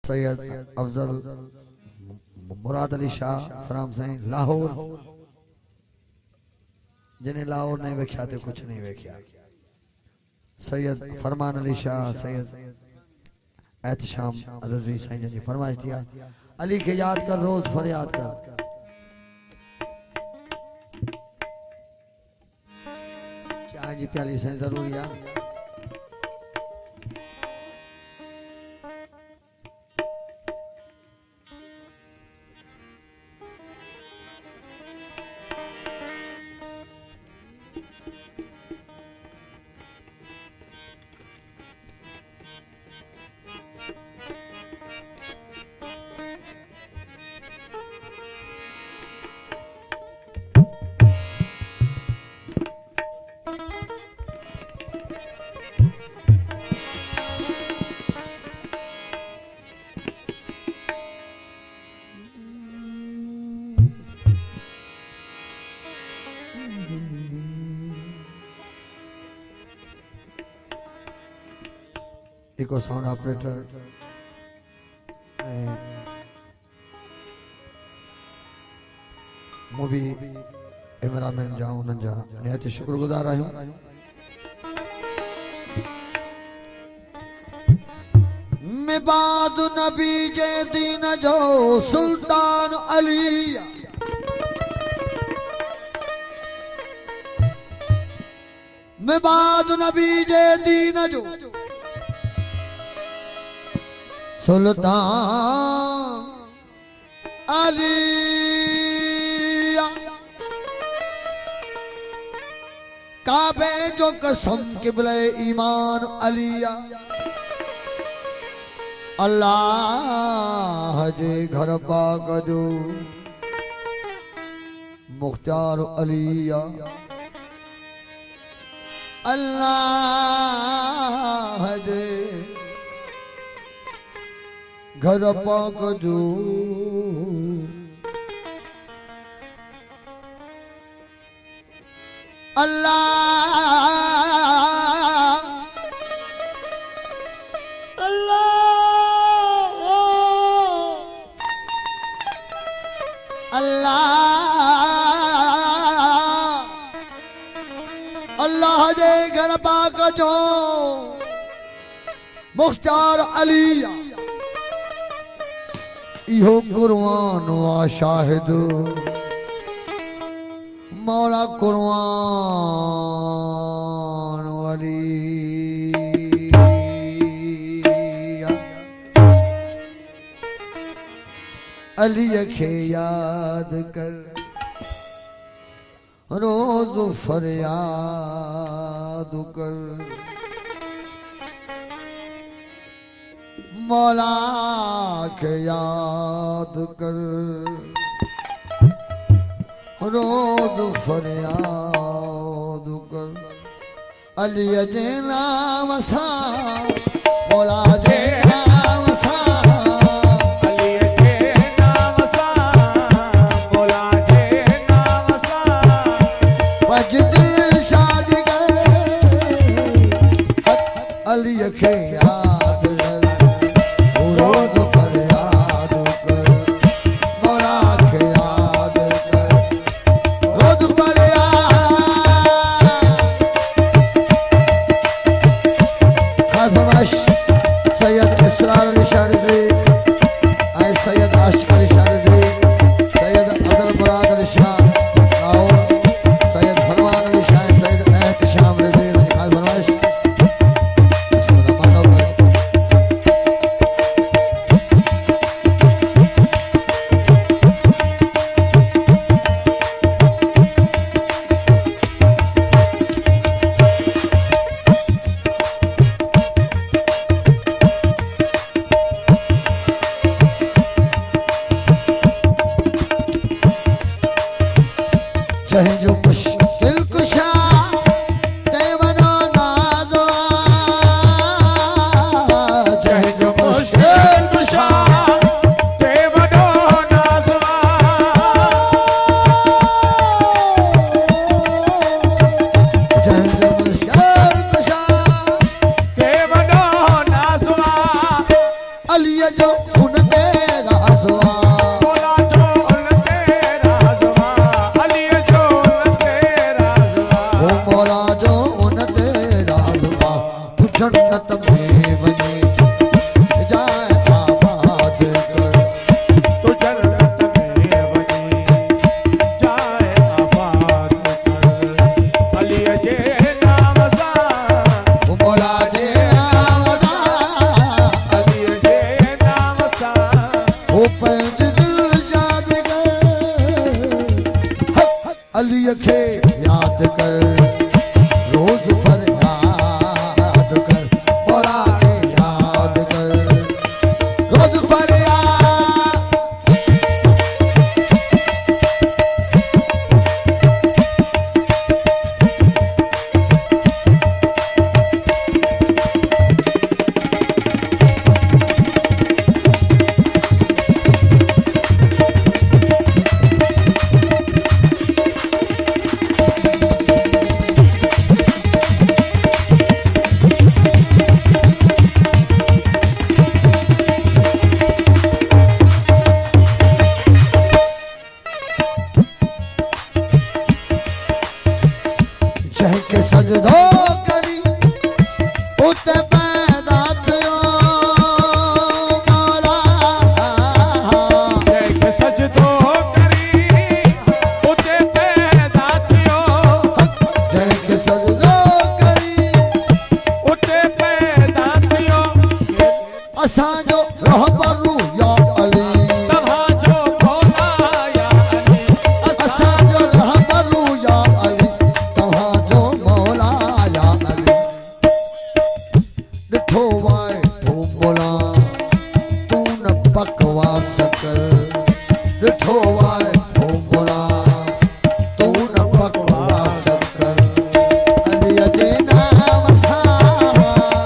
सैयद अफजल मुराद अली शाह फराम साईं लाहौर, जिन्हें लाहौर नहीं वेख्या तो कुछ नहीं वेख्या। सैयद फरमान अली शाह, सैयद एहतशाम रजवी साईं जी फरमाइश दिया, अली के याद कर रोज फरियाद कर। क्या जी प्याली से जरूरी है। Echo sound operator movie cameraman जाऊं नंजा निहायत शुक्रगुजार आहियूं। मैं बाद नबी जे दीन जो सुल्तान अली, मैं बाद नबी जे दीन जो सुल्तान अली, काबे जो कसम किबले ईमान अलिया, अल्लाह जे घर पाक जो मुख्तार अलिया, अल्लाह जे घर पाक जो अल्लाह अल्लाह अल्लाह अल्लाह जे घर पाक जो मुख्तार अलिया, इहो कुर्बान वा शाहिद मौला कुर्बान वली, अली के याद कर रोज फरियाद कर, मौला के याद कर रोज फरियाद कर, अली जे नाम सा मौला जे नाम सा, अली जे नाम सा मौला जे नाम सा, बज दिल शादी कर अली के याद कर रोज फरियाद कर, मौला के याद कर रोज फरियाद। खास फरमाइश खे याद कर रोज फरियाद कर मौला खे याद कर रोज फरियाद के सजदो करी उते पैदा थियो मौला के सजदो करी उते पैदा थियो जय के सजदो करी उते पैदा थियो असां जो रहबरू या अली तव्हां जो मौला या अली असां जो रहबरू या अली तव्हां जो मौला या अली ॾिठो वाए तो मौला तू न बकवास कर ॾिठो वाए तो मौला तू न बकवास कर अलीअ जे नाम सां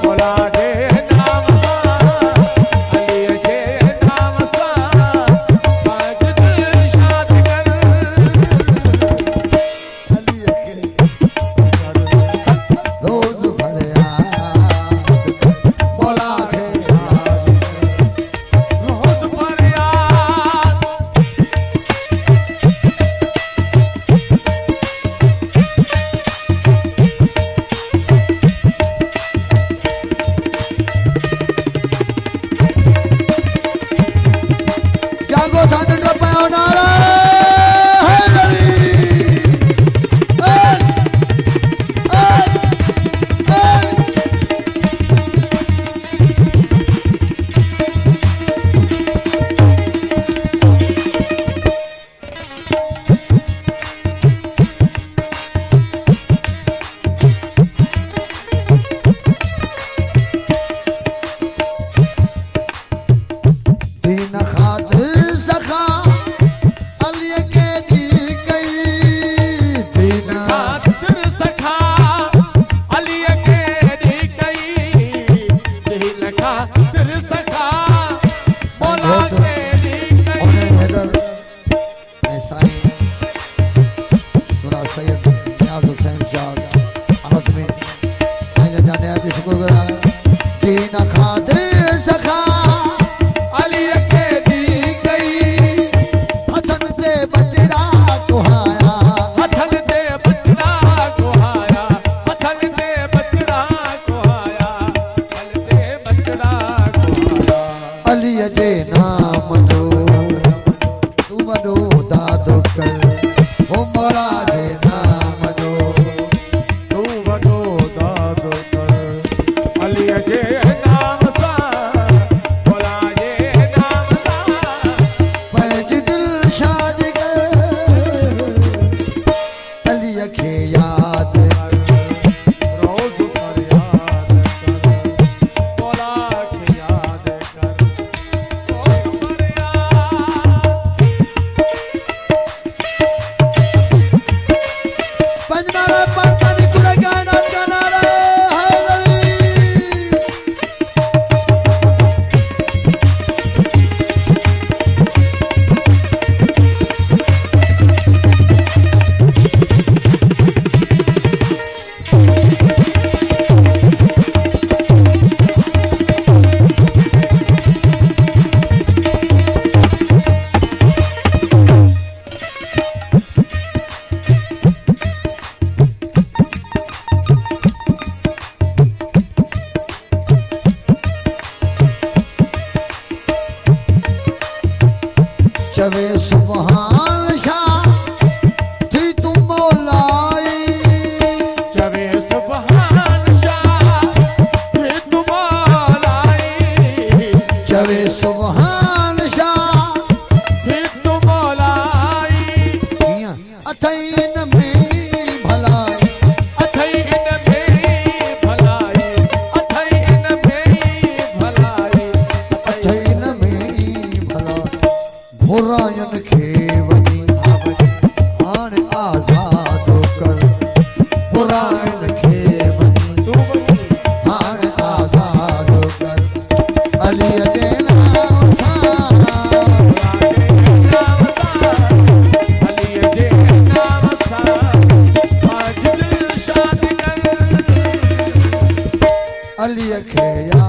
मौला जे नाम सां अली जे नाम सां पाक दिल शाद कर अलीअ खे रोज फरियाद कर मौला खे याद कर रोज फरियाद जागो थाने टपायो नारा हैदरी दीन खातिर सखा अली के दी गई दीन खातिर सखा अली के दी गई दिल खातिर सखा मौला के दी गई उन्हें हैदर ऐसाई सुरा सैयद नियाज हुसैन शाह आज़मी साईं जाने आदि शुक्रगुजार दीन खातिर सखा अली के दी गई हथन ते बजरा कुहाया हथन ते बचड़ा कुहाया हथन ते बचड़ा कुहाया हथन ते बचड़ा कुहाया अली जे नाम जो तू वॾो दादो कर ओ मौला जे नाम जो तू वॾो दादो कर अली जे नाम सां मौला जे नाम सां पंहिंज दिल शाद कर अली खे याद रोज़ फरियाद कर मौला खे याद कर रोज़ फरियाद पंजनारा पंतानी कुल कायनात का नारा हैदरी चवे सुभान शाह थी तू मौलाई चवे सुभान शाह फिर तू मौलाई चवे सुभान शाह फिर तू मौलाई अथई न में पुरायन खे वञी हाण आज़ाद कर पुरायन खे वञी हाण आज़ाद कर अली जे नाम सां अली खे